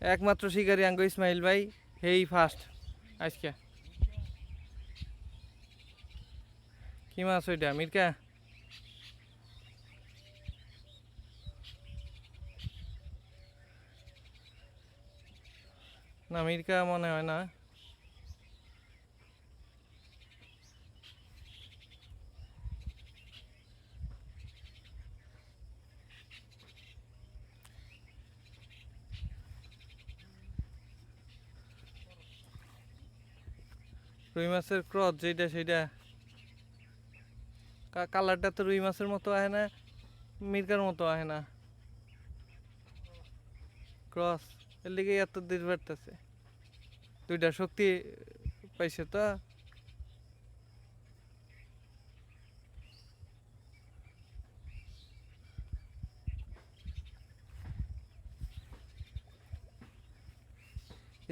একমাত্র শিকারি আঙ্গ ইসমাইল ভাই, হেই ফার্স্ট আজকে। কি মাছ ওইটা, মির্কা? না, মির্কা মনে হয় না। রুই মাছের ক্রস যেটা সেটা, কালারটা তো রুই মাছের মতো আহে না, মির্কার মতো আহে না। ক্রস, এর লিগে এত দিন বাড়তেছে। দুইটা শক্তি পাইছে তো।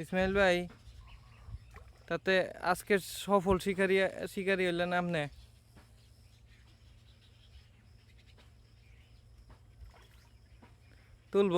ইসমাইল ভাই, তাতে আজকের সফল শিকারি শিকারি হইলেন আপনি। তুলব?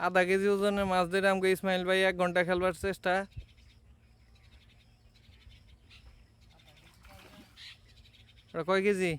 আধা কেজি ওজনের মাছ ধরে আমাকে ইসমাইল ভাই 1 ঘন্টা খেলবার চেষ্টা। ওটা কয় কেজি?